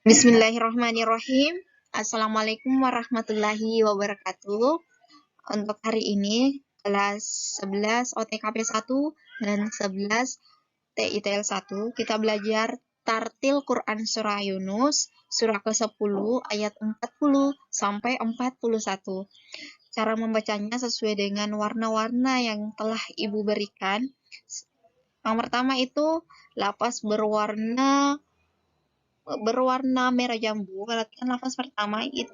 Bismillahirrahmanirrahim. Assalamualaikum warahmatullahi wabarakatuh. Untuk hari ini kelas 11 OTKP 1 dan 11 TITL 1 kita belajar Tartil Quran Surah Yunus surah ke-10 ayat 40 sampai 41. Cara membacanya sesuai dengan warna-warna yang telah Ibu berikan. Yang pertama itu lafaz berwarna merah jambu. Perhatikan lafaz pertama itu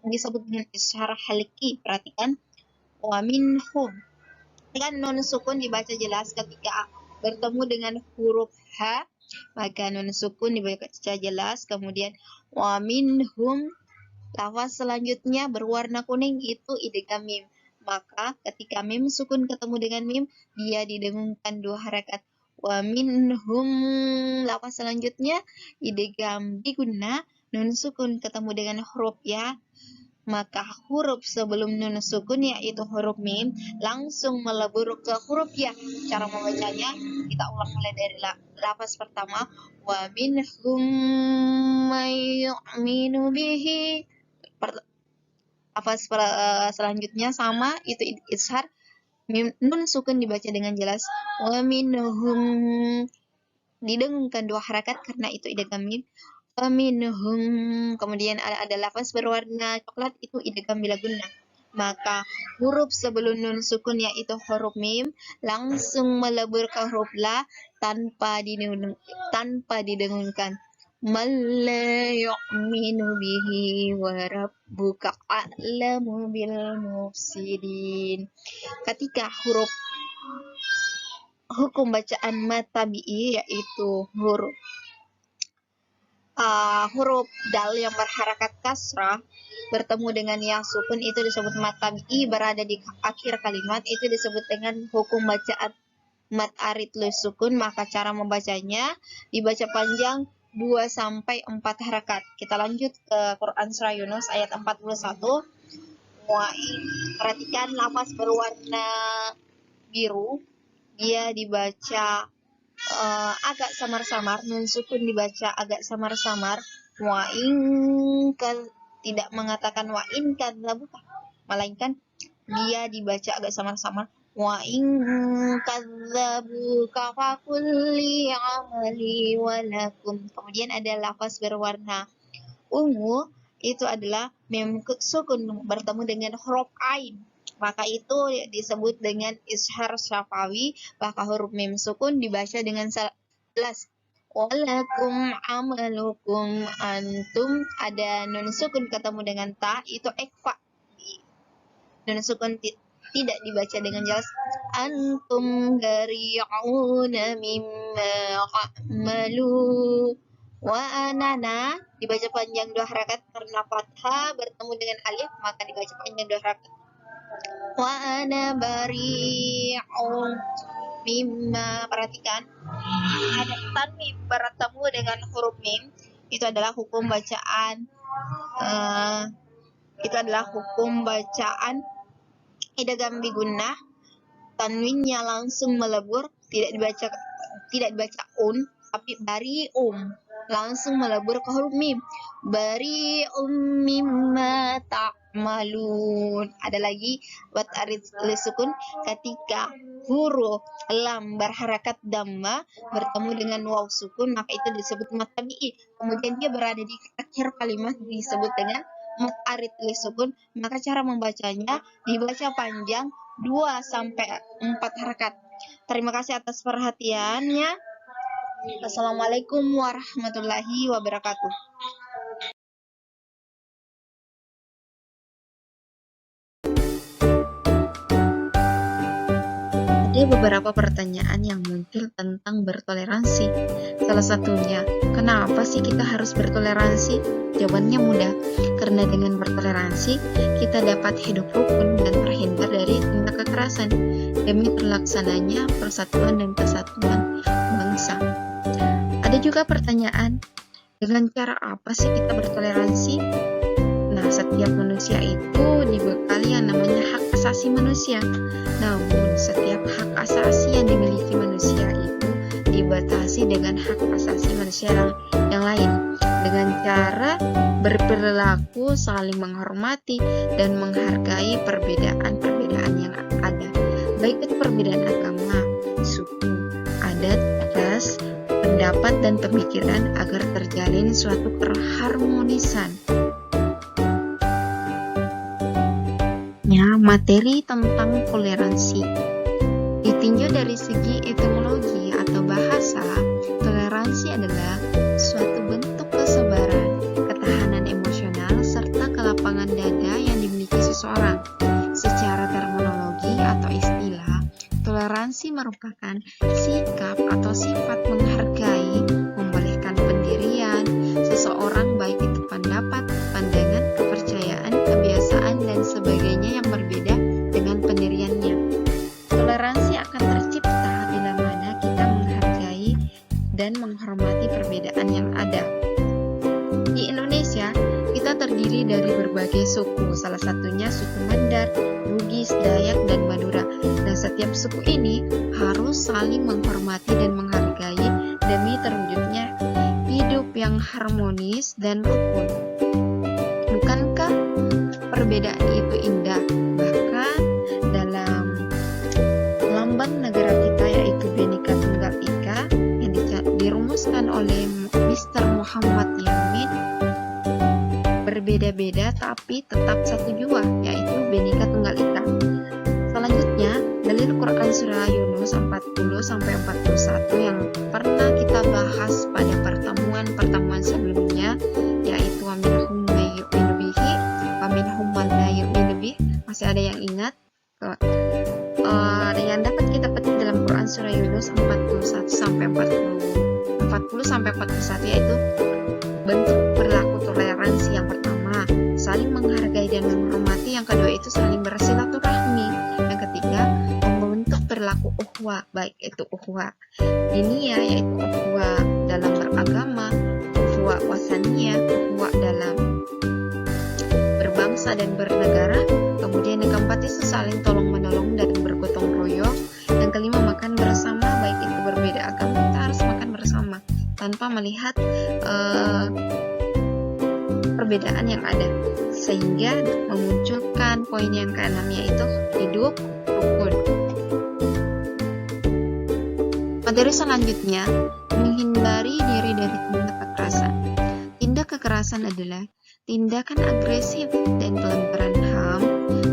disebut dengan isyarah haliki. Perhatikan wa minhum. Kan nun sukun dibaca jelas ketika bertemu dengan huruf H, maka nun sukun dibaca jelas. Kemudian wa minhum, lafaz selanjutnya berwarna kuning itu idgham mim. Maka ketika mim sukun ketemu dengan mim, dia didengungkan 2 harakat. Wa minhum, lafaz selanjutnya idgham bigunna, nun sukun ketemu dengan huruf ya, maka huruf sebelum nun sukun yaitu huruf mim langsung melebur ke huruf ya. Cara membacanya kita ulang mulai dari lafaz pertama, wa minhum may yu'minu bihi. Lafaz selanjutnya sama, itu izhar. Nun sukun dibaca dengan jelas. Wa minhum, didengungkan 2 harakat karena itu idgham mim. Wa minhum, kemudian ada lafaz berwarna coklat itu idgham bila gunnah. Maka huruf sebelum nun sukun yaitu huruf mim langsung melebur ke huruf la tanpa didengungkan. Man la yu'minu bihi wa rabbuka a'lamu bil mufsidin. Ketika hukum bacaan mad tabi'i yaitu huruf dal yang berharakat kasrah bertemu dengan yang sukun itu disebut mad tabi'i, berada di akhir kalimat itu disebut dengan hukum bacaan mad arid li sukun. Maka cara membacanya dibaca panjang 2-4 harakat. Kita lanjut ke Quran Surah Yunus ayat 41. Perhatikan lafaz berwarna biru, dia dibaca agak samar-samar, nun sukun dibaca agak samar-samar. Wa in tidak mengatakan wa in kadzabuka, melainkan dia dibaca agak samar-samar. Wa in kadzabuka fa kulli amali wa lakum. Kemudian ada lafaz berwarna ungu, itu adalah mim sukun bertemu dengan huruf ain, maka itu disebut dengan izhar syafawi. Maka huruf mim sukun dibaca dengan jelas. Walakum amalukum antum, ada nun sukun ketemu dengan ta, itu ikhfa. Nun sukun tidak dibaca dengan jelas. Antum bari'una mimma a'malu. Wa anana dibaca panjang 2 harakat karena fathah bertemu dengan alif, maka dibaca panjang 2 harakat. Wa ana bari'un mimma. Perhatikan ada tanwin bertemu dengan huruf mim, itu adalah hukum bacaan idgham bi gunnah. Tanwinnya langsung melebur, tidak dibaca un, tapi bari'um langsung melebur ke huruf mim. Bari'um mimma ta'malun. Ada lagi wat arid li sukun, ketika huruf lam berharakat dhamma bertemu dengan waw sukun, maka itu disebut mad tabi'i. Kemudian dia berada di akhir kalimat disebut dengan mad arid li sukun. Maka cara membacanya dibaca panjang 2-4 harakat. Terima kasih atas perhatiannya. Assalamualaikum warahmatullahi wabarakatuh. Ada beberapa pertanyaan yang muncul tentang bertoleransi. Salah satunya, kenapa sih kita harus bertoleransi? Jawabannya mudah, karena dengan bertoleransi kita dapat hidup rukun dan terhindar dari tindak kekerasan demi terlaksananya persatuan dan kesatuan bangsa. Ada juga pertanyaan, dengan cara apa sih kita bertoleransi? Nah, setiap manusia itu dibekali yang namanya hak asasi manusia. Namun, setiap hak asasi yang dimiliki manusia itu dibatasi dengan hak asasi manusia yang lain. dengan cara berperilaku saling menghormati dan menghargai perbedaan-perbedaan yang ada, baik itu perbedaan agama, suku, adat, ras, pendapat, dan pemikiran agar terjalin suatu keharmonisan. Materi tentang toleransi. Ditinjau dari segi etimologi atau bahasa, toleransi adalah suatu bentuk kesabaran, ketahanan emosional, serta kelapangan dada yang dimiliki seseorang. Secara terminologi atau istilah, toleransi merupakan sikap atau sifat menghargai, membolehkan pendirian seseorang, baik itu pendapat, pandangan, kepercayaan, kebiasaan, dan sebagainya yang berbeda dengan pendiriannya. Toleransi akan tercipta bila mana kita menghargai dan menghormati perbedaan yang ada. Di Indonesia, kita terdiri dari berbagai suku, salah satunya suku Mandar, Bugis, Dayak, dan Madura. Dan setiap suku ini harus saling menghormati dan menghargai demi terwujudnya hidup yang harmonis dan rukun. Bukankah perbedaan itu indah? Bahkan dalam lambang negara kita, yaitu Bhinneka Tunggal Ika, yang dirumuskan oleh Mr. Muhammad Yamin, berbeda-beda tapi tetap satu jua, yaitu Bhinneka Tunggal Ika. Selanjutnya, dalil Quran surah Yunus 40-41 yang pernah kita bahas pada pertemuan sebelumnya, yaitu wa minhum may yu'minu bihi wa minhum man la yu'minu bihi. Masih ada yang ingat? Yang dapat kita petik dalam Quran surah Yunus 40-41, yaitu bentuk perilaku toleransi. Yang pertama, saling menghargai dan menghormati. Yang kedua itu saling bersilaturahmi. Yang ketiga, membentuk perilaku ukhuwah, baik itu ukhuwah diniyah, yaitu ukhuwah dalam beragama, ukhuwah wasaniyah, ukhuwah dalam berbangsa dan bernegara. Kemudian yang keempat itu saling tolong menolong dan bergotong royong. Yang kelima, makan bersama, baik itu berbeda agama, kita harus makan bersama tanpa melihat perbedaan yang ada, sehingga memunculkan poin yang keenam, yaitu hidup rukun. Materi selanjutnya, menghindari diri dari tindak kekerasan. Tindak kekerasan adalah tindakan agresif dan pelanggaran HAM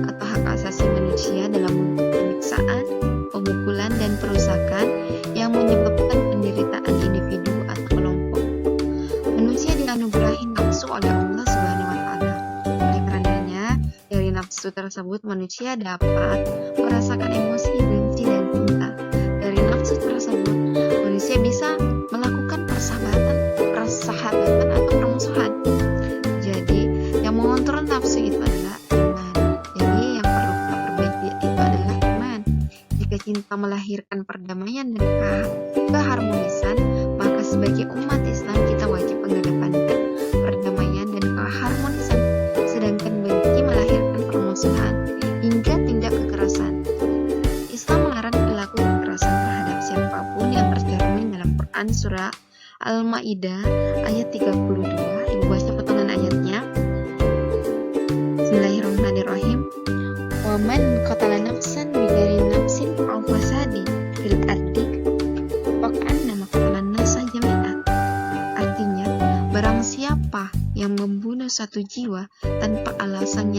atau hak asasi manusia dalam bentuk penyiksaan, pemukulan, dan perusakan yang menyebabkan penderitaan individu atau kelompok. Manusia dianugerahi nafsu oleh Allah Subhanahu wa Ta'ala. Oleh karenanya, dari nafsu tersebut manusia dapat merasakan emosi benci dan cinta. Dari nafsu tersebut manusia bisa melakukan persahabatan atau permusuhan. Jadi, yang mengontrol nafsu itu adalah iman. Jadi, yang perlu kita perbaiki itu adalah iman. Jika cinta melahirkan perdamaian dan keharmonisan, maka sebagai umat Islam kita wajib mengedepankan perdamaian dan keharmonisan. Sedangkan benci melahirkan permusuhan hingga tindak kekerasan. Islam melarang perilaku kekerasan terhadap siapapun yang tercermin dalam Quran surah Al-Ma'idah ayat 32. Ibu baca potongan ayatnya. Bismillahirrahmanirrahim. Wa man qatala nafsan bighairi nafsin aw fasadin fil ardi faqanna maqtalan nasa jami'an. Artinya, barang siapa yang membunuh satu jiwa tanpa alasan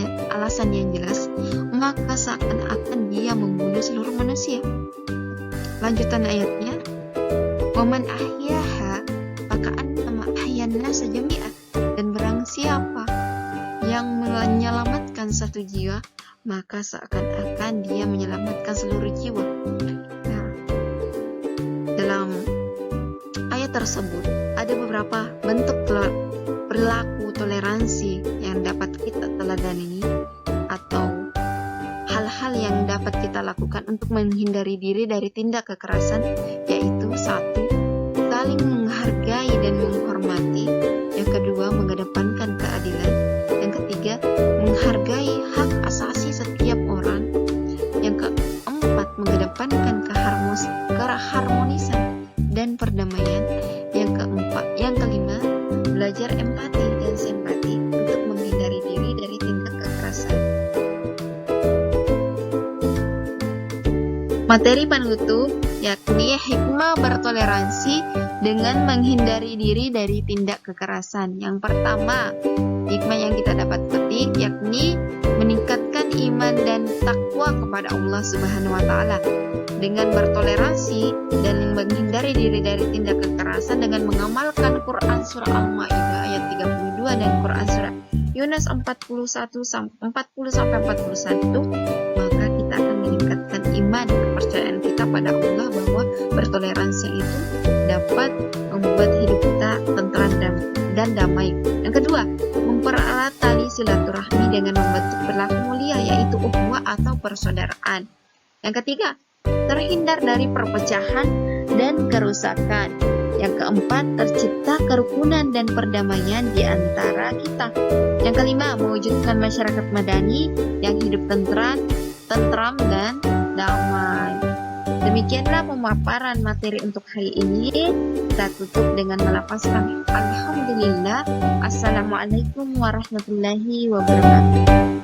yang jelas, maka seakan-akan dia membunuh seluruh manusia. Lanjutan ayatnya, wa man ahyaha faqanna ahyan nasa jami'an. Dan barang siapa yang menyelamatkan satu jiwa, maka seakan-akan dia menyelamatkan seluruh jiwa. Nah, dalam ayat tersebut ada beberapa bentuk perilaku toleransi yang dapat kita teladani atau hal-hal yang dapat kita lakukan untuk menghindari diri dari tindak kekerasan, yaitu 1. Saling menghargai dan menghormati. Yang kedua, mengedepankan keadilan. Yang ketiga, menghargai hak asasi setiap orang. Yang keempat, mengedepankan keharmonisan dan perdamaian. Yang kelima, belajar belajar empati dan simpati untuk menghindari diri dari tindak kekerasan. Materi penutup yakni hikmah bertoleransi dengan menghindari diri dari tindak kekerasan. Yang pertama, hikmah yang kita dapat petik yakni meningkatkan iman dan takwa kepada Allah Subhanahu wa taala dengan bertoleransi dan menghindari diri dari tindak kekerasan dengan mengamalkan Quran surah Al-Maidah ayat 32 dan Quran surah Yunus 40 sampai 41, maka kita akan meningkatkan iman kepercayaan kita pada Allah bahwa bertoleransi itu dapat membuat hidup kita tentram dan damai. Yang kedua, mempererat tali silaturahmi dengan membentuk perilaku mulia yaitu ukhuwah atau persaudaraan. Yang ketiga, terhindar dari perpecahan dan kerusakan. Yang keempat, tercipta kerukunan dan perdamaian di antara kita. Yang kelima, mewujudkan masyarakat madani yang hidup tentram dan damai. Demikianlah pemaparan materi untuk hari ini. Kita tutup dengan melafazkan Alhamdulillah. Assalamualaikum warahmatullahi wabarakatuh.